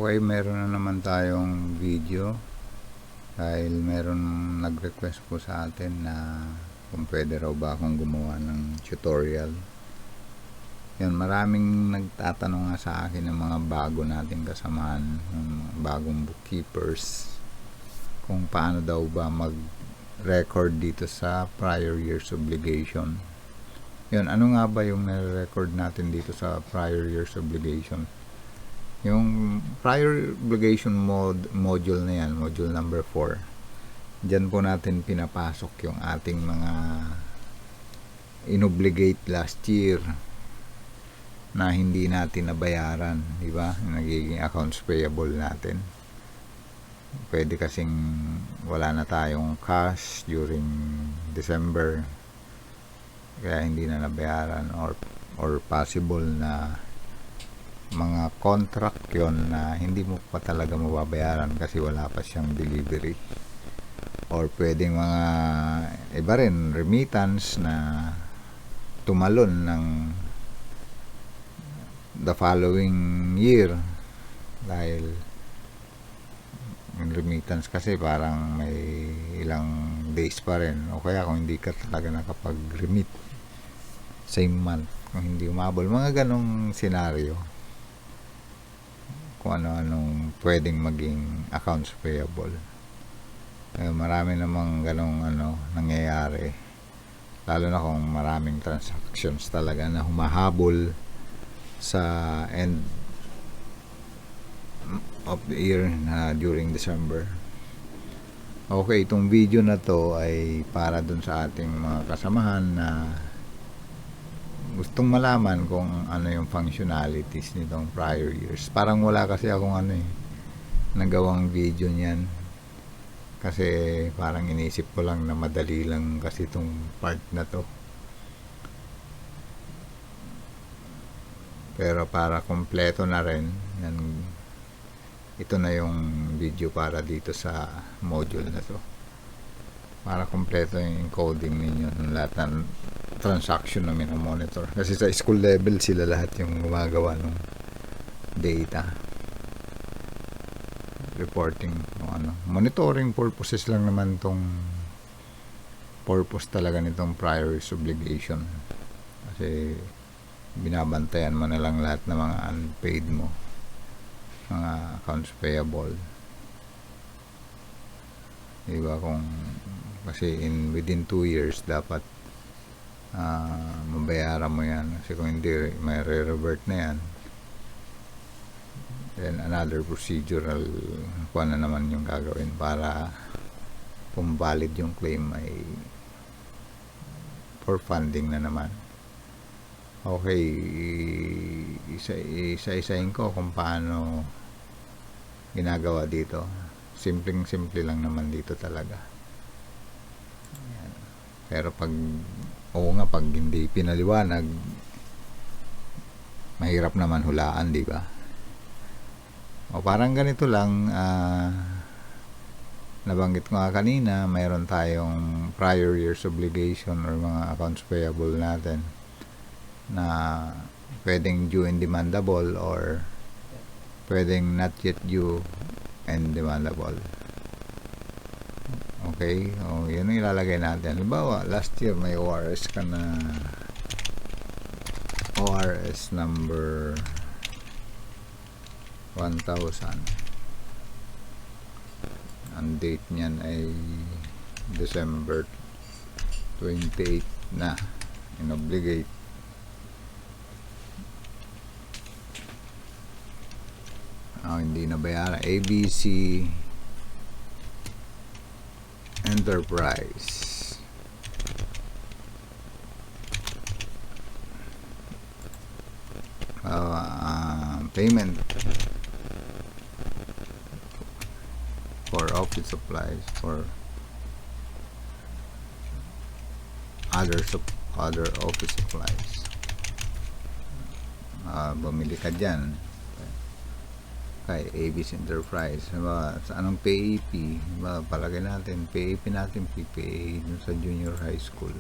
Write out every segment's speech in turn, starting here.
Okay, meron na naman tayong video dahil meron nag-request po sa atin na kung pwede raw ba akong gumawa ng tutorial. Yan, maraming nagtatanong nga sa akin ng mga bago nating kasamahan, ng bagong bookkeepers, kung paano daw ba mag-record dito sa prior year's obligation. Yun, ano nga ba yung nare-record natin dito sa prior year's obligation? Yung prior obligation module na yan, module number 4, dyan po natin pinapasok yung ating mga inobligate last year na hindi natin nabayaran, di ba? Nagiging accounts payable natin. Pwede kasing wala na tayong cash during December, kaya hindi na nabayaran, or possible na mga contract yon na hindi mo pa talaga mababayaran kasi wala pa siyang delivery, or pwedeng mga iba rin remittance na tumalon ng the following year dahil yung remittance kasi parang may ilang days pa rin, o kaya kung hindi ka talaga nakapag-remit same month, kung hindi umabol, mga ganong senaryo, kung ano-anong pwedeng maging accounts payable. Marami namang ganong nangyayari, lalo na kung maraming transactions talaga na humahabol sa end of the year na during December. Okay, itong video na to ay para dun sa ating mga kasamahan na gustong malaman kung ano yung functionalities nitong prior years. Parang wala kasi akong nagawang video niyan, kasi parang inisip ko lang na madali lang kasi itong part na to, pero para kompleto na rin yan, ito na yung video para dito sa module na to, para kompleto yung encoding ninyo ng lahat ng transaction na monitor, kasi sa school level sila lahat yung gumagawa ng data reporting, monitoring purposes lang naman tong purpose talaga nitong prior year's obligation, kasi binabantayan mo na lang lahat ng mga unpaid mo, mga accounts payable, diba? Kung kasi within 2 years dapat mabayaran mo yan, kasi kung hindi may re-revert na yan, then another procedural kuha na naman yung gagawin para kung valid yung claim ay for funding na naman. Okay, isa-isahin ko kung paano ginagawa dito. Simple lang naman dito talaga. Ayan. Pero pag hindi pinaliwanag, mahirap naman hulaan, di ba? O parang ganito lang, nabanggit ko nga kanina, mayroon tayong prior year's obligation or mga accounts payable natin na pwedeng due and demandable, or pwedeng not yet due and demandable. Okay, yun ang ilalagay natin. Halimbawa, last year may ORS ka na, ORS number 1,000, ang date niyan ay December 28 na, inobligate. Hindi nabayaran, ABC Enterprise, payment for office supplies, for other office supplies, bumili ka dyan kay ABC Enterprise, diba? Sa anong PAP, diba? Palagay natin PAP natin, PPA dun sa junior high school,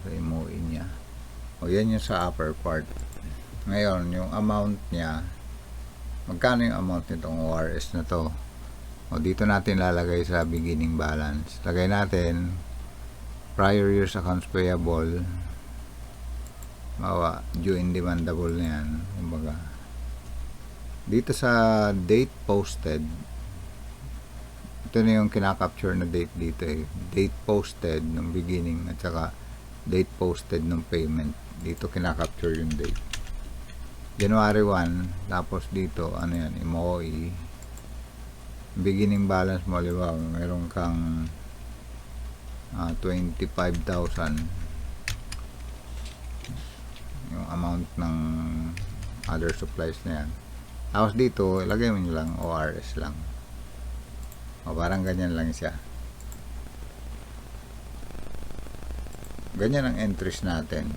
okay, MOE niya, yan yung sa upper part. Ngayon yung amount niya magkano yung amount nitong ORS na to. O dito natin lalagay sa beginning balance. Lagay natin prior years accounts payable. Bawa due and demandable na yan. Kumbaga, dito sa date posted, ito na yung kinakapture na date dito eh. Date posted ng beginning at saka date posted ng payment. Dito kinakapture yung date. January 1, tapos dito, ano yan, MOE. Beginning balance mo, liba, meron kang 25,000 yung amount ng other supplies na yan. Tapos dito, ilagay mo nyo lang ORS lang. O parang ganyan lang siya. Ganyan ang entries natin.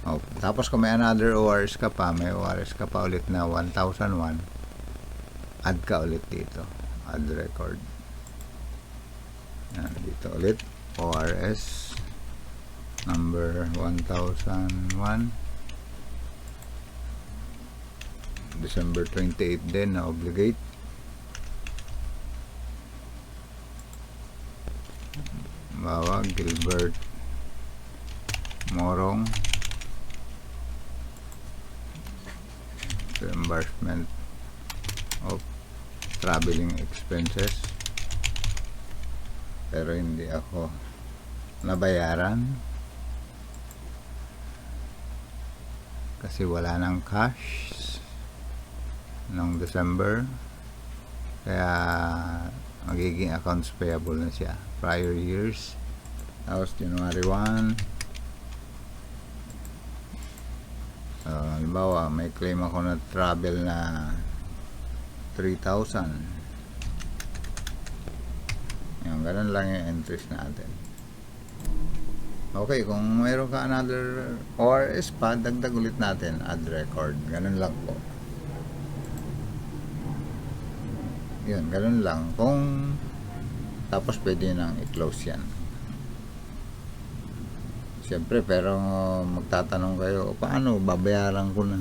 O, tapos kung may another ORS ka pa, may ORS ka pa ulit na 1001, add ka ulit dito. Add record. Yan, dito ulit. ORS number 1001. December 28 din na obligate. Bawa Gilbert Morong, reimbursement of traveling expenses, pero hindi ako nabayaran kasi wala nang cash noong December, kaya magiging accounts payable na siya. Prior years, tapos January 1. Halimbawa, may claim ako na travel na 3,000. Yan, ganun lang yung entries natin. Okay, kung mayroon ka another ORS pa, dagdag ulit natin, add record. Ganun lang po. Yun, ganun lang. Kung tapos pwede nang i-close yan. Siyempre, pero magtatanong kayo, paano babayaran ko na?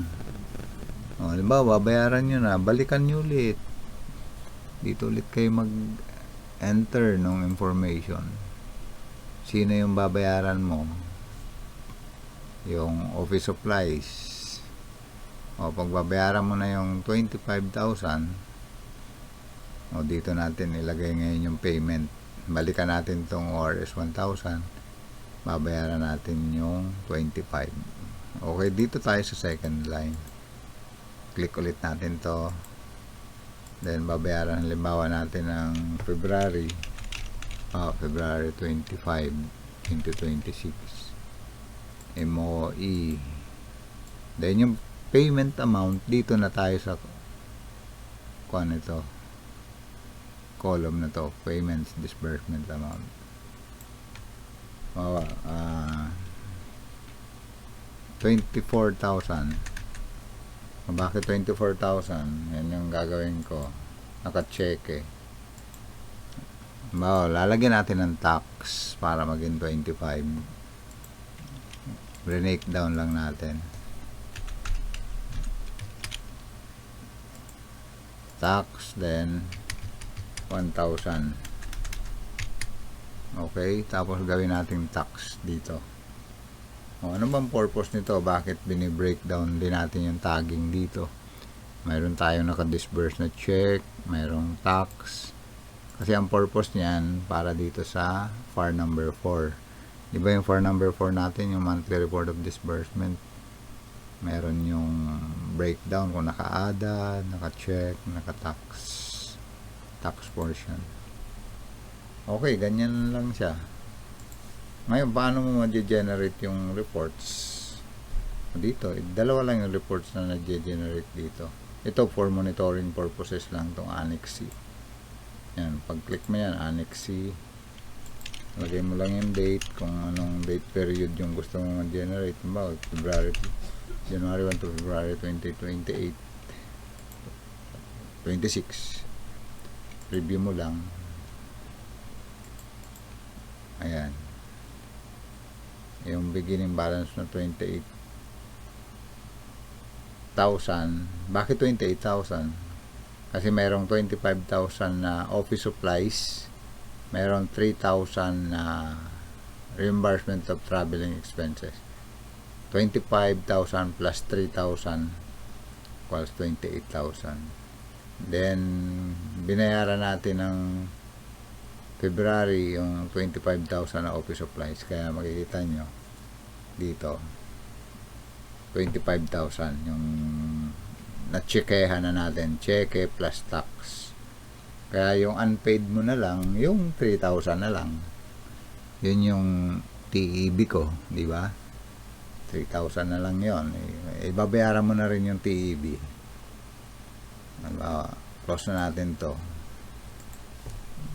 O, halimbawa, babayaran nyo na, balikan nyo ulit. Dito ulit kayo mag-enter ng information. Sino yung babayaran mo? Yung office supplies. O, pag babayaran mo na yung 25,000, o dito natin ilagay ngayon yung payment. Balikan natin tong ORS 1,000, babayaran natin yung 25. Okay, dito tayo sa second line. Click ulit natin to, then babayaran halimbawa natin ng February 25, 2026 MOE. Then yung payment amount, dito na tayo sa kuan ito, column na to, payments disbursement amount. 24,000. Bakit 24,000? Yan yung gagawin ko, naka-check lalagyan natin ng tax para maging 25. Break down lang natin. Tax, then 1,000. Okay, tapos gawin natin tax dito. Ano bang purpose nito? Bakit bini-breakdown din natin yung tagging dito? Mayroon tayong naka-disburse na check, mayroong tax. Kasi ang purpose niyan para dito sa FAR number 4. Di ba yung FAR number 4 natin, yung monthly report of disbursement? Meron yung breakdown kung naka-ADA, naka-check, naka-tax. Tax portion. Okay, ganyan lang siya. Ngayon, paano mo ma-generate yung reports? Dito, dalawa lang yung reports na na-generate dito. Ito for monitoring purposes lang, itong Annex C. Yan, pag-click mo yan, Annex C. Lagay mo lang yung date, kung anong date period yung gusto mo ma-generate. January 1 to February 2028. 26. Review mo lang. Ayan. Yung beginning balance na 28. Bakit 28,000? Kasi merong 25,000 na office supplies, merong 3,000 na reimbursement of traveling expenses. 25,000 plus 3,000 equals 28,000. Then binayaran natin ng February yung 25,000 na office supplies, kaya makikita nyo dito 25,000 yung na-checkehan na natin, cheque plus tax. Kaya yung unpaid mo na lang, yung 3,000 na lang, yun yung TEB ko, di ba? 3,000 na lang yon. Ibabayaran mo na rin yung TEB. Close na natin to.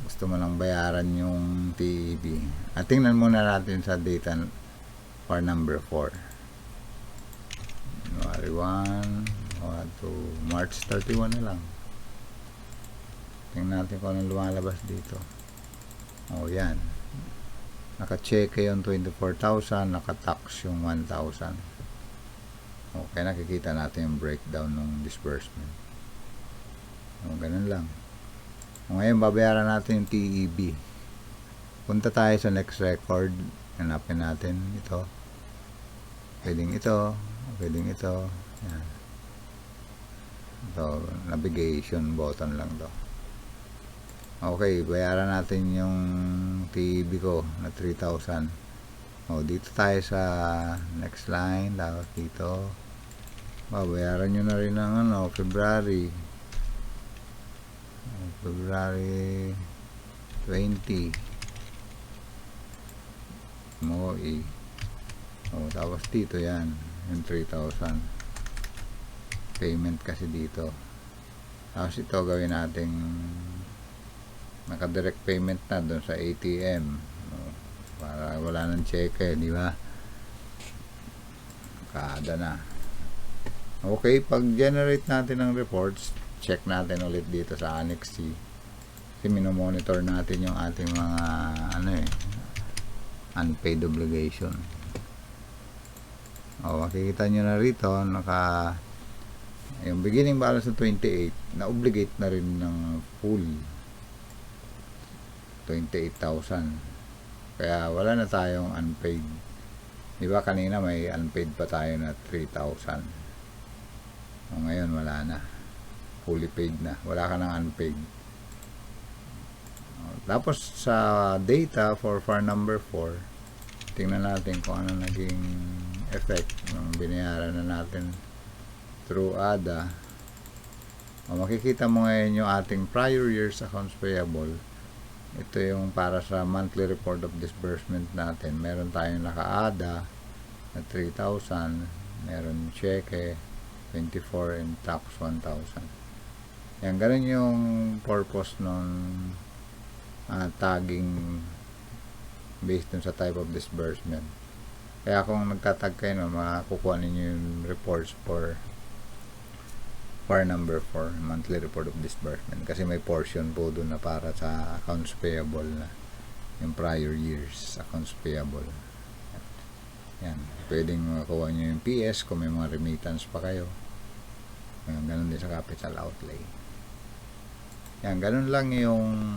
Gusto mo lang bayaran yung TEB. At tingnan muna natin sa data for number 4. January 1 to March 31 na lang. Tingnan natin kung anong lumalabas dito. O yan. Naka-cheque yung 24,000, naka-tax yung 1,000. Okay, nakikita natin yung breakdown ng disbursement. O, ganun lang. O, ngayon, babayaran natin yung TEB. Punta tayo sa next record. Hanapin natin ito. Pwedeng ito. Pwedeng ito. Yan. Ito, navigation button lang to. Okay, bayaran natin yung TEB ko na 3,000. O, dito tayo sa next line. Tapos dito, bayaran nyo na rin ng February 20. MOE. O, tapos dito yan, yung 3,000. Payment kasi dito. Tapos ito gawin nating naka-direct payment na doon sa ATM, para wala nang cheque, di ba? Kada na. Okay, pag generate natin ng reports, check natin ulit dito sa Annex C. Kasi minomonitor natin yung ating mga unpaid obligation. Makikita nyo na rito, yung beginning balance ng 28 na obligate na rin ng full 28,000. Kaya wala na tayong unpaid. Di ba kanina may unpaid pa tayo na 3,000. Ngayon wala na. Fully paid na. Wala ka ng unpaid. Tapos sa data for far number 4, tingnan natin kung ano naging effect ng binayaran na natin through ADA. Makikita mo ngayon yung ating prior years accounts payable. Ito yung para sa monthly report of disbursement natin. Meron tayong naka-ADA na 3,000, meron cheque 24 and tax 1,000. Yan, ganun yung purpose ng tagging based dun sa type of disbursement. Kaya kung nagtatag kayo, makukuha ninyo yung reports for number 4, monthly report of disbursement, kasi may portion po doon na para sa accounts payable na yung prior years accounts payable. Yan, pwedeng makuha nyo yung PS kung may mga remittance pa kayo. Ganun din sa capital outlay. Yan, ganun lang yung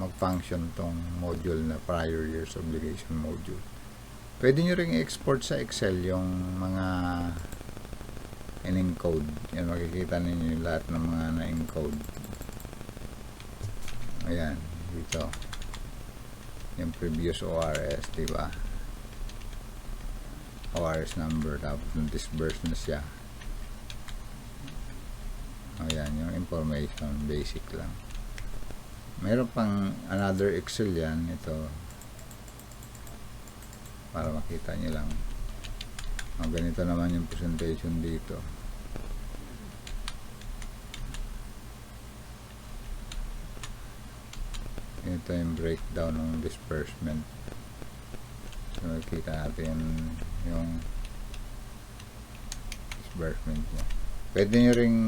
mag-function tong module na prior years obligation module. Pwede nyo ring i-export sa Excel yung mga in-encode. Yan, makikita ninyo yung lahat ng mga na-encode. Ayan, dito. Yung previous ORS, diba? ORS number, tapos yung disburse na siya. Ayan, yung information, basic lang. Meron pang another Excel yan, ito. Para makita nyo lang. Ganito naman yung presentation dito. Ito yung breakdown ng disbursement. So, makikita natin yung disbursement niya. Pwede nyo ring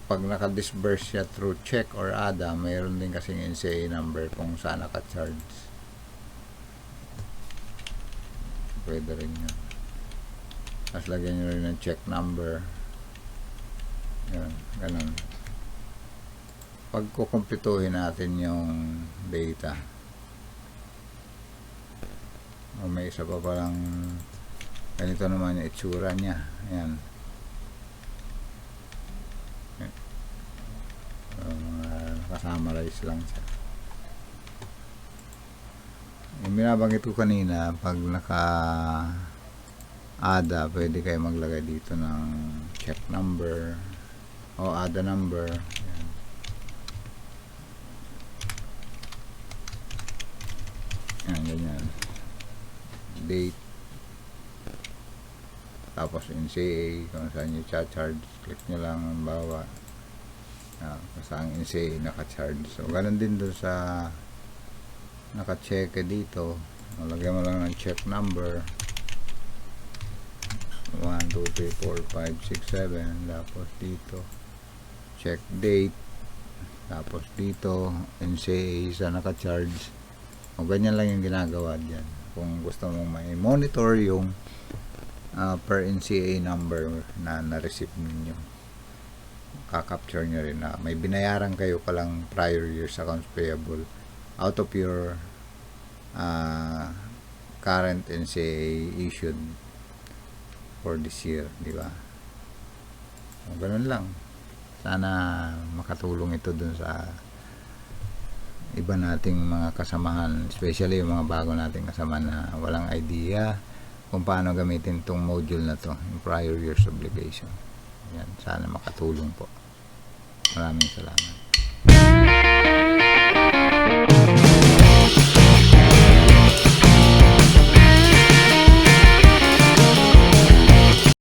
pag naka-disburse siya through check or ADA, mayroon din kasing NCA number kung saan naka-charge. Pwede rin yun. Tapos lagyan nyo rin ng check number. Yan, ganun. Pag kukumpletuhin natin yung data, may isa pa palang ganito naman yung itsura niya. Ayan. Nakasummarize lang siya. Yung binabanggit ko kanina, pag naka-ADA, pwede kayo maglagay dito ng check number o ADA number. Ayan. Ayan, ganyan. Date. Tapos NCA, kung saan nyo charge, click nyo lang ang bawa. Kung saan NCA naka-charge. So, ganun din doon sa naka-check dito. Lagyan mo lang ng check number. 1, 2, 3, 4, 5, 6, 7. Tapos dito, check date. Tapos dito, NCA sa naka-charge. O, ganyan lang yung ginagawa dyan. Kung gusto mong may monitor yung per NCA number na na-receive ninyo, kakapture nyo rin na may binayaran kayo palang prior years accounts payable out of your current NCA issued for this year, di ba? O, ganun lang. Sana makatulong ito dun sa iba nating mga kasamahan, especially yung mga bago nating kasama na walang idea kung paano gamitin tong module na to, yung prior years obligation. Yan, sana makatulong po. Maraming salamat.